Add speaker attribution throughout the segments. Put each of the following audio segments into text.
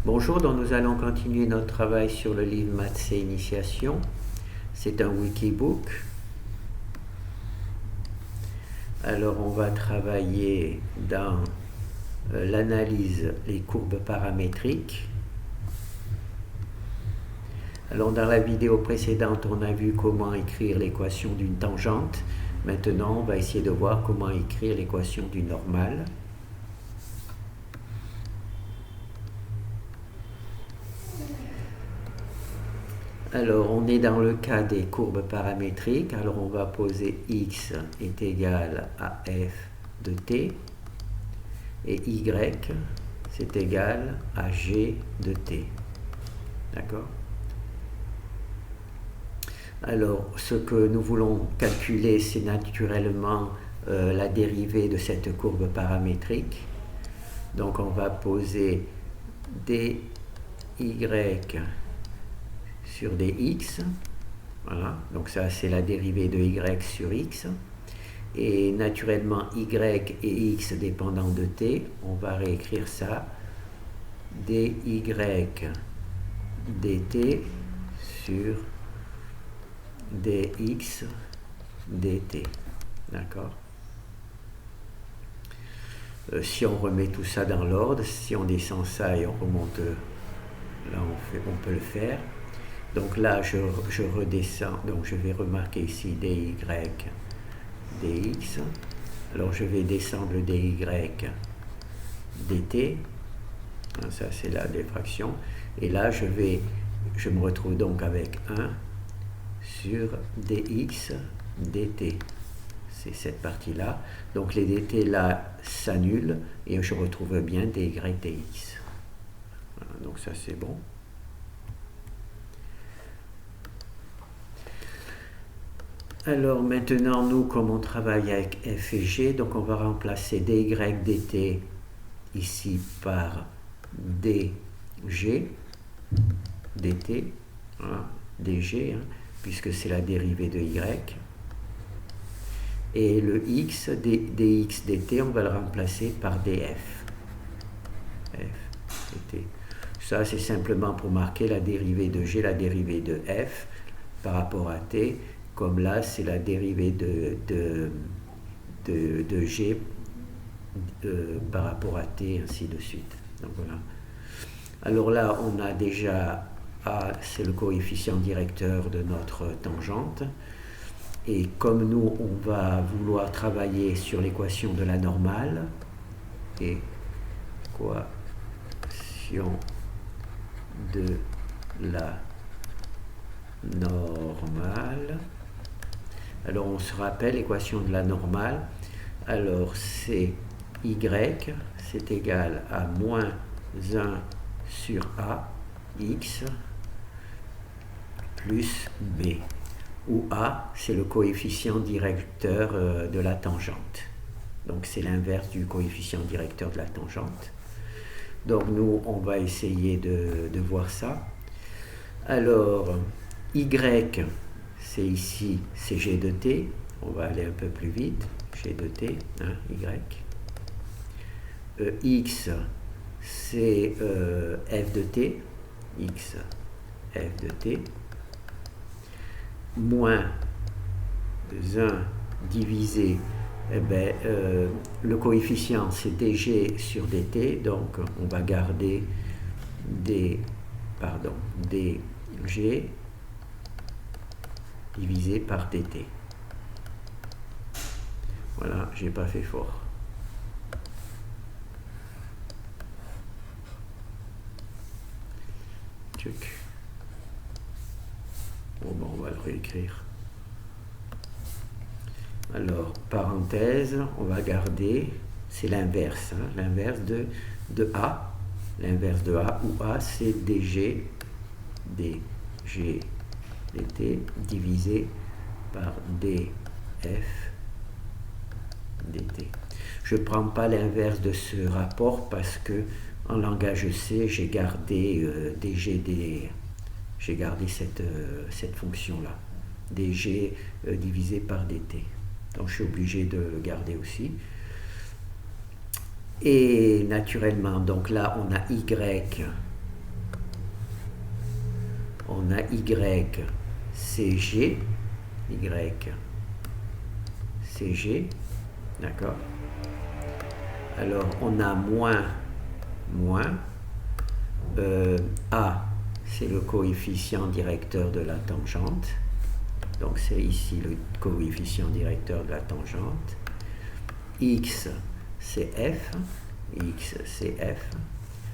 Speaker 1: Bonjour, donc nous allons continuer notre travail sur le livre Maths et Initiation. C'est un wikibook. Alors on va travailler dans l'analyse, les courbes paramétriques. Alors dans la vidéo précédente, on a vu comment écrire l'équation d'une tangente. Maintenant, on va essayer de voir comment écrire l'équation du normal. Alors, on est dans le cas des courbes paramétriques. Alors, on va poser x est égal à f de t et y c'est égal à g de t. D'accord? Alors, ce que nous voulons calculer, c'est naturellement la dérivée de cette courbe paramétrique. Donc, on va poser dy sur dx, voilà, donc ça c'est la dérivée de y sur x, et naturellement y et x dépendant de t, on va réécrire ça, dy dt sur dx dt, d'accord. Si on remet tout ça dans l'ordre, si on descend ça et on remonte, là on peut le faire. Donc là, je redescends, donc je vais remarquer ici dy dx. Alors je vais descendre dy dt. Ça, c'est la défraction. Et là, je me retrouve donc avec 1 sur dx dt. C'est cette partie-là. Donc les dt là s'annulent et je retrouve bien dy dx. Voilà, donc ça, c'est bon. Alors maintenant, nous, comme on travaille avec f et g, donc on va remplacer dy dt ici par dg dt, voilà, dg, puisque c'est la dérivée de y. Et le x, dx dt, on va le remplacer par df. F dt. Ça, c'est simplement pour marquer la dérivée de g, la dérivée de f par rapport à t. Comme là, c'est la dérivée de g par rapport à t, ainsi de suite. Donc voilà. Alors là, on a déjà A, c'est le coefficient directeur de notre tangente. Et comme nous, on va vouloir travailler sur l'équation de la normale, équation de la normale. Alors on se rappelle l'équation de la normale. Alors c'est y, c'est égal à moins 1 sur a, x, plus b, où a, c'est le coefficient directeur de la tangente. Donc c'est l'inverse du coefficient directeur de la tangente. Donc nous, on va essayer de voir ça. Alors, y, c'est ici, c'est g de t. On va aller un peu plus vite. G de t, y. X, c'est f de t. X, f de t. Moins 1 divisé, le coefficient, c'est dg sur dt. Donc, on va garder dg divisé par dt. Voilà, j'ai pas fait fort. Tchuc. Bon, on va le réécrire. Alors, parenthèse, on va garder, c'est l'inverse, l'inverse de A. L'inverse de A, où A, c'est dg dt divisé par df dt. Je ne prends pas l'inverse de ce rapport parce que en langage C, j'ai gardé j'ai gardé cette fonction-là, dg divisé par dt. Donc je suis obligé de le garder aussi. Et naturellement, donc là, on a y on a Y, CG, d'accord. Alors, on a moins, A, c'est le coefficient directeur de la tangente. Donc, c'est ici le coefficient directeur de la tangente. X, c'est F,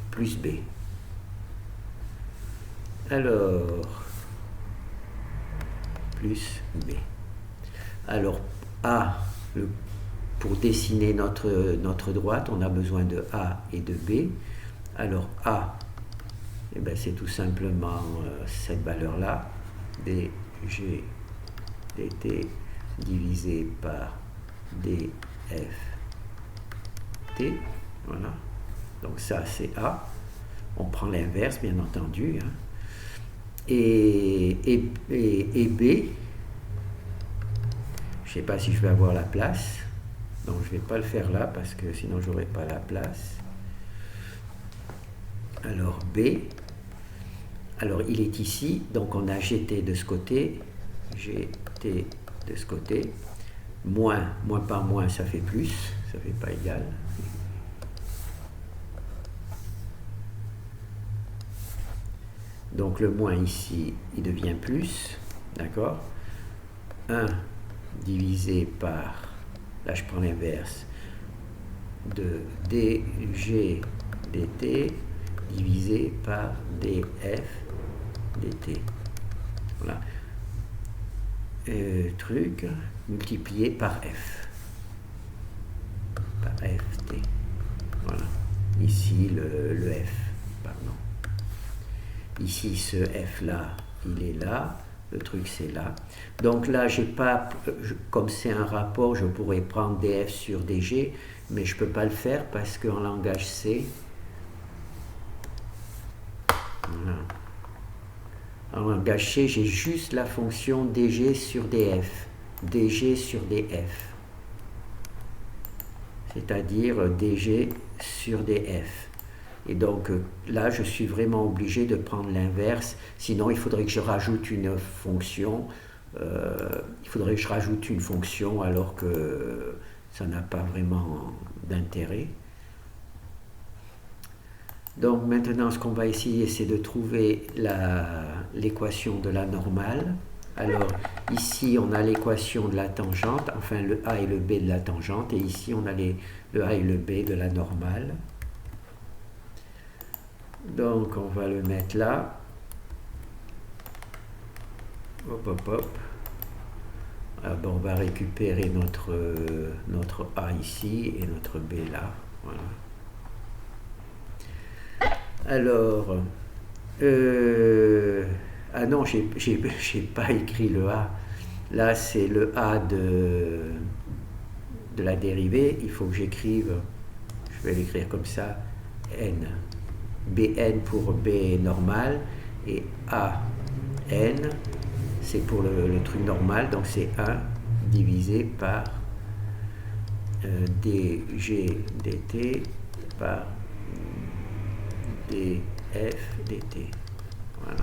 Speaker 1: plus B. Alors, plus B. Alors, A, pour dessiner notre droite, on a besoin de A et de B. Alors, A, eh ben, c'est tout simplement cette valeur-là, dg dt divisé par df t. Voilà. Donc ça, c'est A. On prend l'inverse, bien entendu. Hein. Et B, je ne sais pas si je vais avoir la place. Donc je ne vais pas le faire là parce que sinon je n'aurai pas la place. Alors B, alors il est ici, donc on a GT de ce côté, GT de ce côté, moins par moins ça fait plus, ça ne fait pas égal. Donc le moins ici, il devient plus, d'accord. 1 divisé par, là je prends l'inverse, de dg dt divisé par df dt. Voilà. Truc multiplié par f. Par ft. Voilà. Ici le f, pardon. Ici ce f là, il est là. Le truc c'est là. Donc là, j'ai pas, comme c'est un rapport, je pourrais prendre df sur dg, mais je peux pas le faire parce qu'en langage C, voilà. En langage C, j'ai juste la fonction dg sur df, dg sur df, c'est-à-dire dg sur df. Et donc là, je suis vraiment obligé de prendre l'inverse, sinon il faudrait que je rajoute une fonction, alors que ça n'a pas vraiment d'intérêt. Donc maintenant, ce qu'on va essayer, c'est de trouver l'équation de la normale. Alors ici, on a l'équation de la tangente, enfin le A et le B de la tangente, et ici, on a le A et le B de la normale. Donc on va le mettre là. Hop, hop, hop. Alors, on va récupérer notre A ici et notre B là. Voilà. Alors, ah non, j'ai pas écrit le A. Là, c'est le A de la dérivée. Il faut que j'écrive, je vais l'écrire comme ça, n. Bn pour B normal et An, c'est pour le truc normal, donc c'est 1 divisé par dg dt par df dt. Voilà.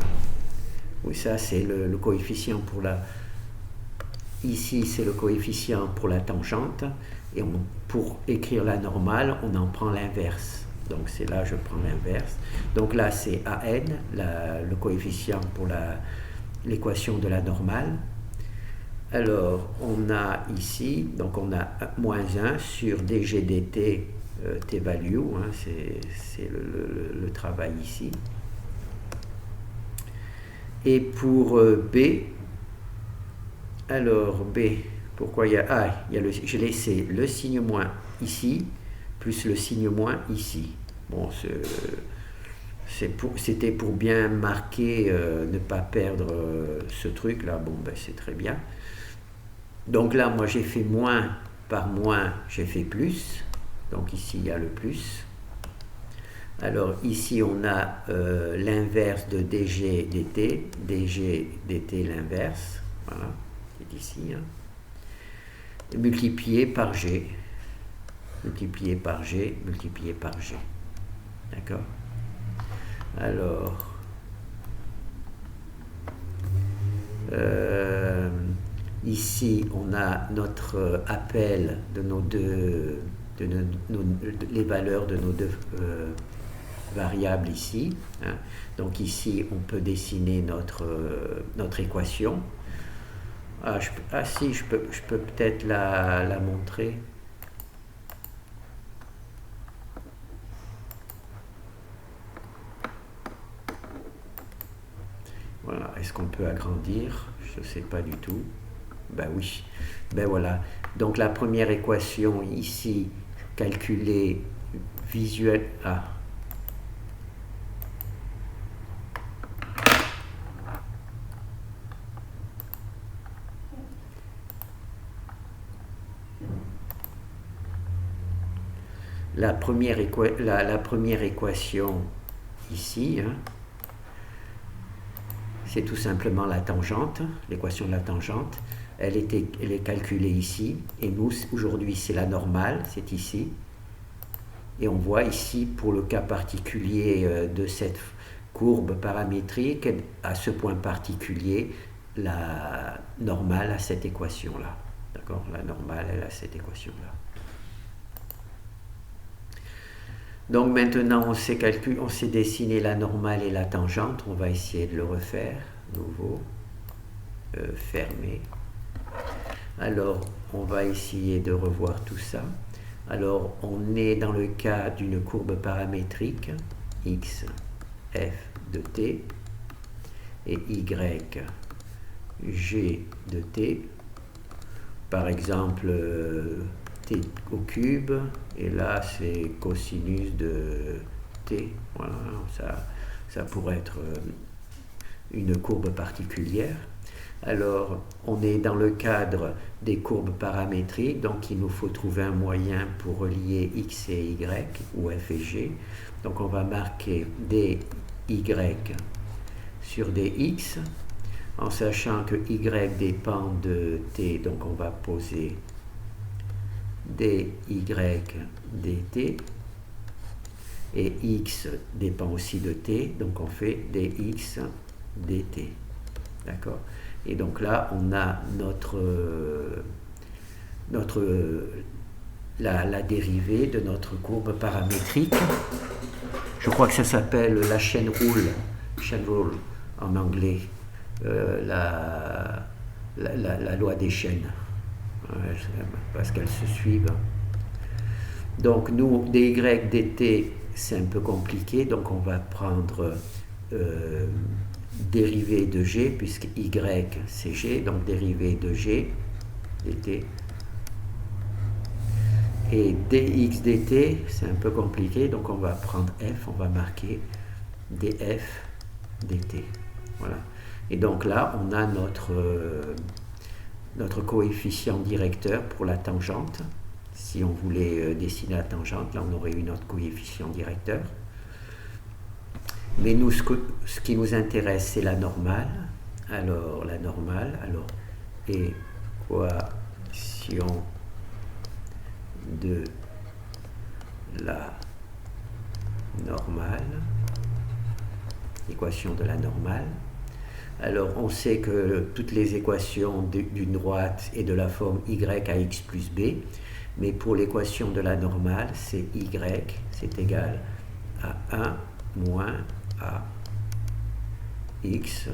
Speaker 1: Oui, ça c'est le coefficient pour la... Ici c'est le coefficient pour la tangente et pour écrire la normale, on en prend l'inverse. Donc c'est là, je prends l'inverse. Donc là, c'est AN, le coefficient pour l'équation de la normale. Alors, on a ici, donc on a moins 1 sur dg dt t-value, hein, c'est le travail ici. Et pour B, alors B, pourquoi il y a... j'ai laissé le signe moins ici, plus le signe moins ici. Bon, c'était pour bien marquer, ne pas perdre ce truc là. Bon, ben c'est très bien. Donc là, moi j'ai fait moins par moins, j'ai fait plus. Donc ici il y a le plus. Alors ici on a l'inverse de dg dt, dg dt l'inverse, voilà, c'est ici. Hein. Et multiplié par g. Multiplié par g, multiplié par g. D'accord. Alors, Ici, on a notre appel de nos deux, les valeurs de nos deux variables ici. Hein. Donc ici, on peut dessiner notre équation. Si, je peux peut-être la montrer. Voilà, est-ce qu'on peut agrandir? Je ne sais pas du tout. Ben oui, ben voilà. Donc la première équation ici, calculée visuelle. La première équation ici, hein, c'est tout simplement la tangente, l'équation de la tangente. Elle est calculée ici, et nous, aujourd'hui, c'est la normale, c'est ici. Et on voit ici, pour le cas particulier de cette courbe paramétrique, à ce point particulier, la normale a cette équation-là. D'accord? La normale, elle a cette équation-là. Donc maintenant, on sait dessiner la normale et la tangente. On va essayer de le refaire. Nouveau. Fermé. Alors, on va essayer de revoir tout ça. Alors, on est dans le cas d'une courbe paramétrique, x, f de t, et y, g de t. Par exemple, t au cube, et là, c'est cosinus de t. Voilà, ça pourrait être une courbe particulière. Alors, on est dans le cadre des courbes paramétriques, donc il nous faut trouver un moyen pour relier x et y, ou f et g. Donc, on va marquer dy sur dx, en sachant que y dépend de t, donc on va poser dy dt, et x dépend aussi de t, donc on fait dx dt. D'accord? Et donc là, on a la dérivée de notre courbe paramétrique. Je crois que ça s'appelle la chain rule en anglais, la loi des chaînes, parce qu'elles se suivent. Donc nous, dy dt, c'est un peu compliqué, donc on va prendre dérivée de g, puisque y c'est g, donc dérivée de g dt. Et dx dt, c'est un peu compliqué, donc on va prendre f, on va marquer df dt. Voilà. Et donc là, on a notre coefficient directeur pour la tangente. Si on voulait dessiner la tangente, là on aurait eu notre coefficient directeur. Mais nous, ce qui nous intéresse, c'est la normale. Alors, la normale, équation de la normale. Équation de la normale. Alors, on sait que toutes les équations d'une droite est de la forme y à x plus b, mais pour l'équation de la normale, c'est y, c'est égal à 1 moins a x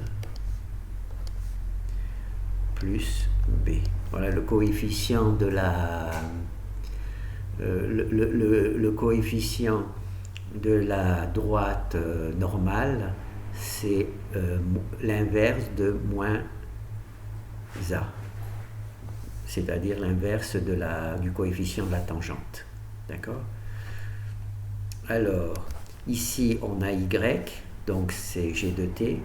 Speaker 1: plus b. Voilà le coefficient de la le coefficient de la droite normale, c'est l'inverse de moins a, c'est-à-dire l'inverse du coefficient de la tangente. D'accord? Alors, ici, on a y, donc c'est g de t.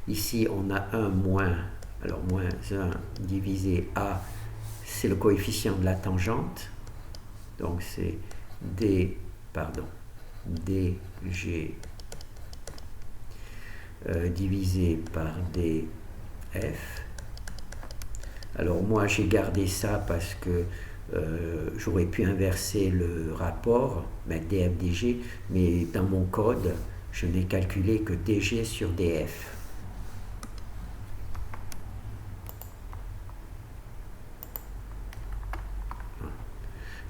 Speaker 1: Ici, on a 1 moins, alors moins 1 divisé a, c'est le coefficient de la tangente. Donc c'est dg divisé par df. Alors moi, j'ai gardé ça parce que j'aurais pu inverser le rapport, mettre df dg, mais dans mon code, je n'ai calculé que dg sur df.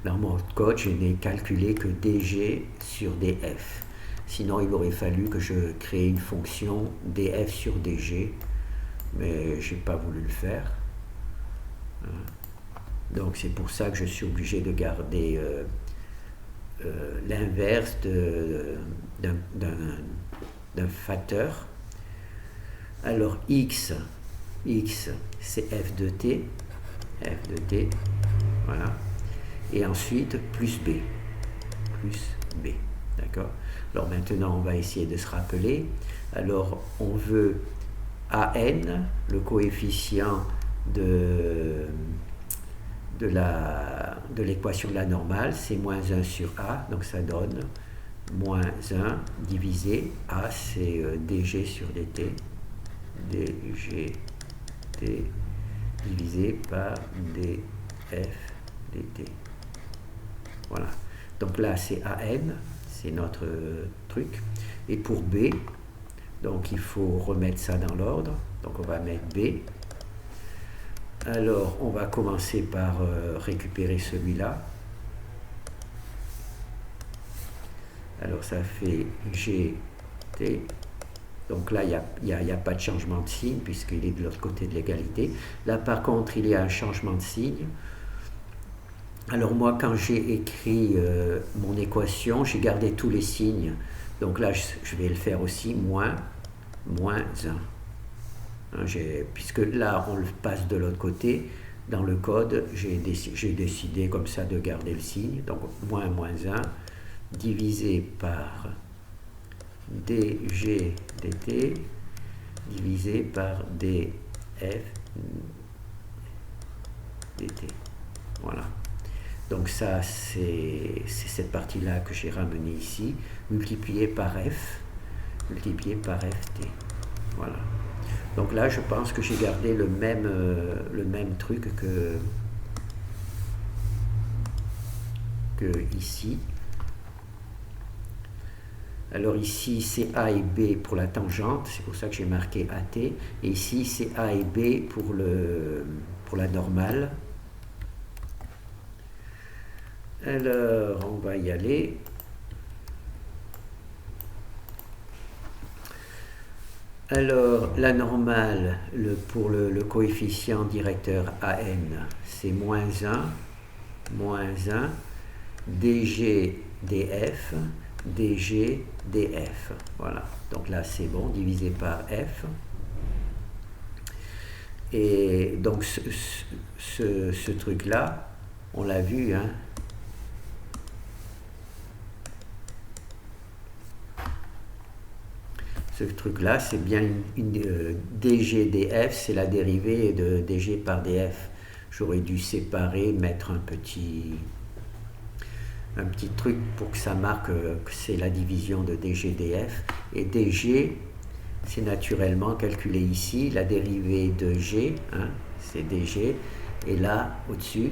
Speaker 1: Dans mon code, je n'ai calculé que dg sur df. Sinon, il aurait fallu que je crée une fonction df sur dg, mais je n'ai pas voulu le faire. Donc c'est pour ça que je suis obligé de garder l'inverse d'un facteur. Alors x c'est f de t, voilà. Et ensuite plus b, d'accord. Alors maintenant on va essayer de se rappeler. Alors on veut an, le coefficient de l'équation de la normale, c'est moins 1 sur a, donc ça donne moins 1 divisé, a c'est dg sur dt, divisé par df dt. Voilà, donc là c'est an, c'est notre truc, et pour b, donc il faut remettre ça dans l'ordre, donc on va mettre b. Alors, on va commencer par récupérer celui-là. Alors, ça fait gt. Donc là, il n'y a pas de changement de signe puisqu'il est de l'autre côté de l'égalité. Là, par contre, il y a un changement de signe. Alors moi, quand j'ai écrit mon équation, j'ai gardé tous les signes. Donc là, je vais le faire aussi, moins 1. Puisque là on le passe de l'autre côté, dans le code j'ai décidé comme ça de garder le signe, donc moins 1 divisé par dg dt divisé par df dt. Voilà, donc ça c'est cette partie là que j'ai ramené ici, multiplié par ft. Voilà. Donc là, je pense que j'ai gardé le même truc que ici. Alors ici, c'est A et B pour la tangente, c'est pour ça que j'ai marqué AT. Et ici, c'est A et B pour la normale. Alors, on va y aller. Alors, la normale, pour le coefficient directeur AN, c'est moins 1, dg df, dg df. Voilà, donc là c'est bon, divisé par f. Et donc ce truc-là, on l'a vu, hein. Ce truc-là, c'est bien une dg df, c'est la dérivée de dg par df. J'aurais dû séparer, mettre un petit truc pour que ça marque que c'est la division de dg df. Et dg, c'est naturellement calculé ici, la dérivée de g, hein, c'est dg. Et là, au-dessus,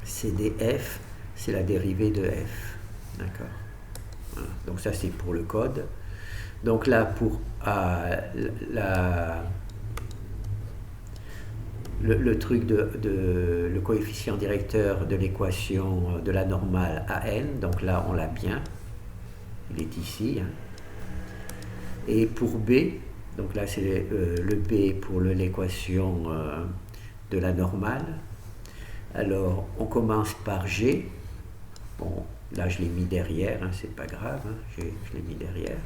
Speaker 1: c'est df, c'est la dérivée de f. D'accord. Voilà. Donc ça, c'est pour le code. Donc là, pour le truc le coefficient directeur de l'équation de la normale AN, donc là on l'a bien, il est ici. Hein. Et pour B, donc là c'est le B pour l'équation de la normale. Alors on commence par G, bon là je l'ai mis derrière, hein, c'est pas grave, hein, je l'ai mis derrière.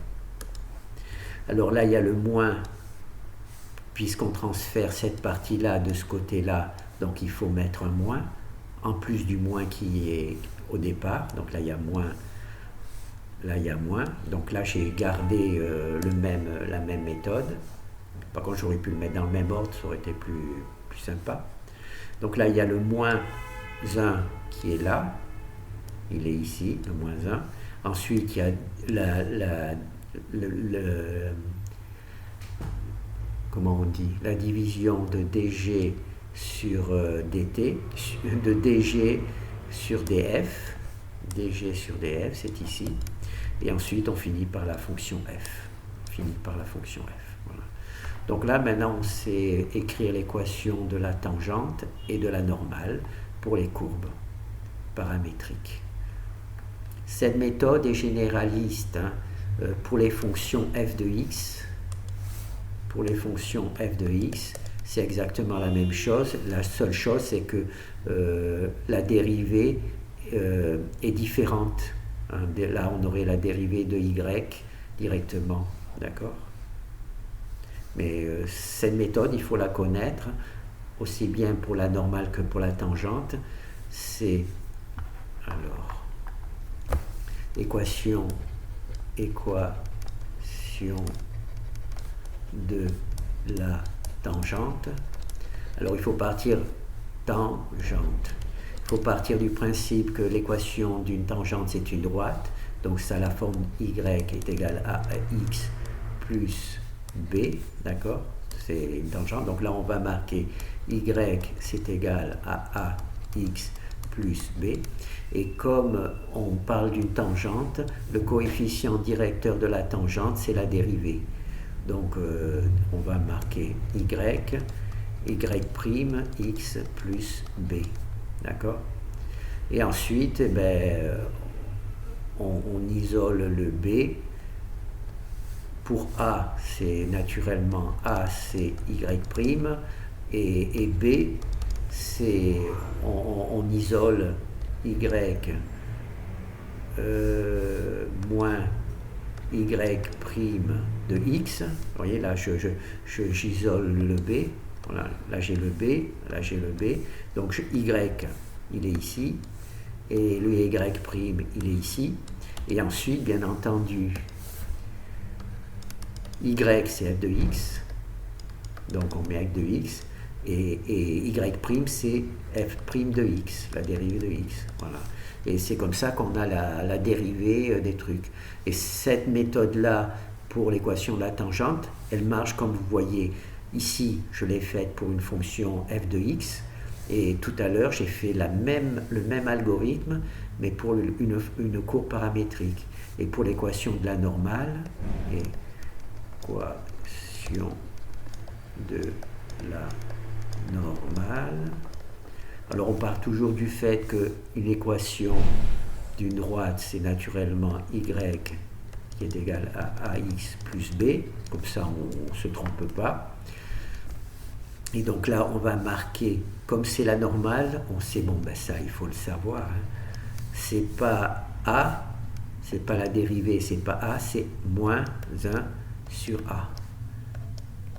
Speaker 1: Alors là, il y a le moins, puisqu'on transfère cette partie-là de ce côté-là, donc il faut mettre un moins, en plus du moins qui est au départ. Donc là, il y a moins. Donc là, j'ai gardé la même méthode. Par contre, j'aurais pu le mettre dans le même ordre, ça aurait été plus sympa. Donc là, il y a le moins 1 qui est là. Il est ici, le moins 1. Ensuite, il y a comment on dit, la division de dg sur dt, de dg sur df, c'est ici, Et ensuite, on finit par la fonction f. Voilà. Donc là, maintenant, on sait écrire l'équation de la tangente et de la normale pour les courbes paramétriques. Cette méthode est généraliste pour les fonctions f de x. Pour les fonctions f de x, c'est exactement la même chose. La seule chose, c'est que la dérivée est différente. Là, on aurait la dérivée de y directement, d'accord? Mais cette méthode, il faut la connaître, aussi bien pour la normale que pour la tangente. C'est, alors, équation de la tangente. Alors, il faut partir tangente. Il faut partir du principe que l'équation d'une tangente, c'est une droite. Donc, ça, la forme y est égale à x plus b, d'accord? C'est une tangente. Donc là, on va marquer y, c'est égal à ax plus b. Et comme on parle d'une tangente, le coefficient directeur de la tangente, c'est la dérivée. Donc, on va marquer y prime x plus b. D'accord? Et ensuite, eh ben, on isole le b. Pour a, c'est naturellement a, c'est y prime. Et b, c'est on isole y moins y prime de x. Vous voyez, là, j'isole le b. Voilà, là j'ai le b, là j'ai le b. Donc y, il est ici, et le y prime, il est ici. Et ensuite, bien entendu, y c'est f de x, donc on met f de x, et y prime c'est f prime de x, la dérivée de x. Voilà. Et c'est comme ça qu'on a la dérivée des trucs. Et cette méthode-là, pour l'équation de la tangente, elle marche comme vous voyez. Ici, je l'ai faite pour une fonction f de x, et tout à l'heure, j'ai fait le même algorithme, mais pour une courbe paramétrique. Et pour l'équation de la normale, équation de la normale, alors on part toujours du fait qu'une équation d'une droite, c'est naturellement y qui est égal à ax plus b, comme ça on ne se trompe pas. Et donc là, on va marquer, comme c'est la normale, on sait, bon, ben ça, il faut le savoir, hein. C'est pas a, c'est pas la dérivée, c'est pas a, c'est moins 1 sur a.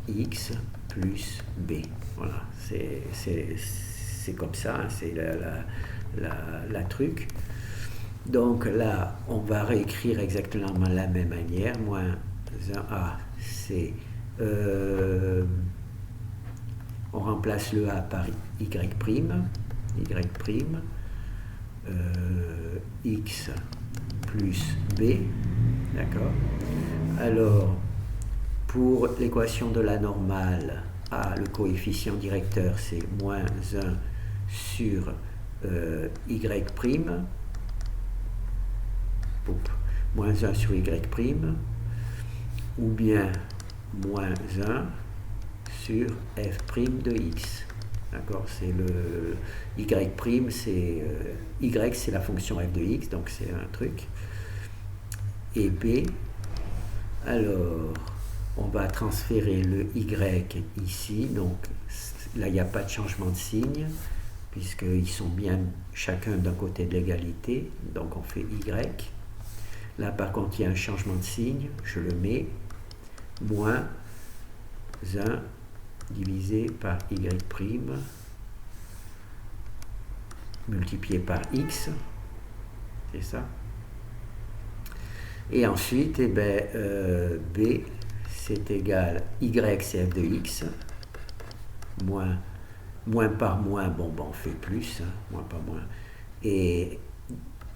Speaker 1: X plus b. Voilà, c'est comme ça, hein, c'est la truc. Donc là, on va réécrire exactement de la même manière. Moins 1a, c'est... on remplace le a par y prime. X plus b. D'accord? Alors, pour l'équation de la normale, a, le coefficient directeur, c'est moins 1 sur y prime. Moins 1 sur y prime, ou bien moins 1 sur f prime de x. D'accord? C'est le y prime, c'est y, c'est la fonction f de x, donc c'est un truc. Et b, alors on va transférer le y ici, donc là il n'y a pas de changement de signe, puisqu'ils sont bien chacun d'un côté de l'égalité, donc on fait y. Là par contre il y a un changement de signe, je le mets, moins 1 divisé par y prime multiplié par x, c'est ça. Et ensuite, eh ben, b c'est égal, y c'est f de x, moins par moins, bon, on fait plus, hein, moins par moins, et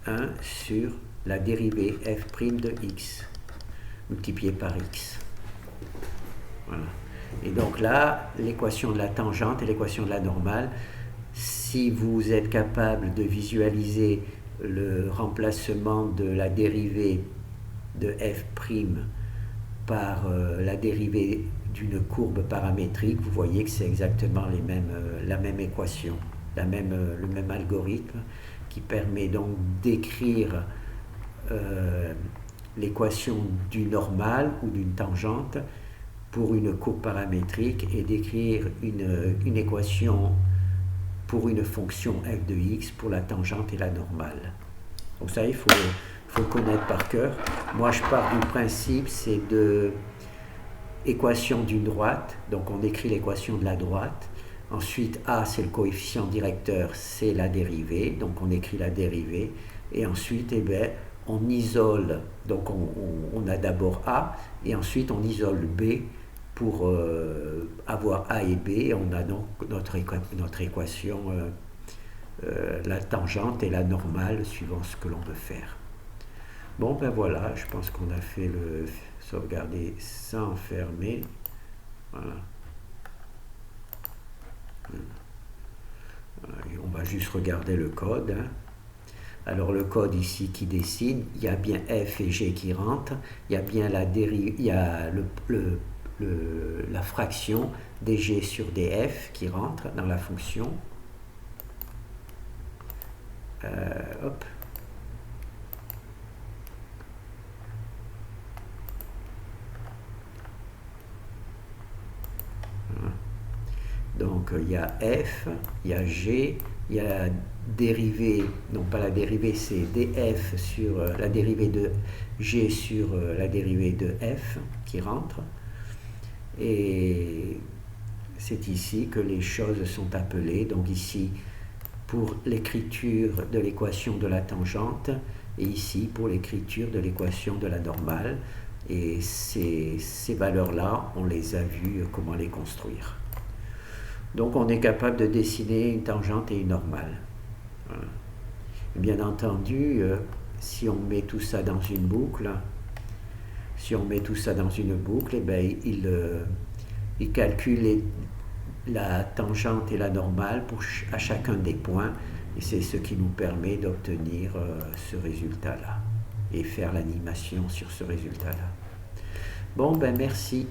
Speaker 1: 1 sur la dérivée f prime de x, multiplié par x. Voilà. Et donc là, l'équation de la tangente et l'équation de la normale, si vous êtes capable de visualiser le remplacement de la dérivée de f' par la dérivée d'une courbe paramétrique, vous voyez que c'est exactement la même équation, le même algorithme qui permet donc d'écrire l'équation du normal ou d'une tangente pour une courbe paramétrique et d'écrire une équation pour une fonction f de x pour la tangente et la normale. Donc ça, il faut le connaître par cœur. Moi, je pars du principe, c'est de équation d'une droite, donc on écrit l'équation de la droite. Ensuite, a, c'est le coefficient directeur, c'est la dérivée, donc on écrit la dérivée. Et ensuite, eh bien, on isole, donc on a d'abord a, et ensuite on isole b pour avoir a et b, et on a donc notre équation, la tangente et la normale, suivant ce que l'on veut faire. Bon, ben voilà, je pense qu'on a fait le sauvegarder sans fermer. Voilà. Et on va juste regarder le code. Hein. Alors le code ici qui décide, il y a bien f et g qui rentrent, il y a bien il y a la fraction dg sur df qui rentre dans la fonction. Hop. Donc il y a f, il y a g, il y a la dérivée, non pas la dérivée, c'est df sur la dérivée de g sur la dérivée de f qui rentre. Et c'est ici que les choses sont appelées. Donc ici pour l'écriture de l'équation de la tangente et ici pour l'écriture de l'équation de la normale. Et ces valeurs-là, on les a vues comment les construire. Donc on est capable de dessiner une tangente et une normale. Voilà. Bien entendu, si on met tout ça dans une boucle, eh bien, il calcule la tangente et la normale à chacun des points, et c'est ce qui nous permet d'obtenir ce résultat-là et faire l'animation sur ce résultat-là. Bon, ben merci.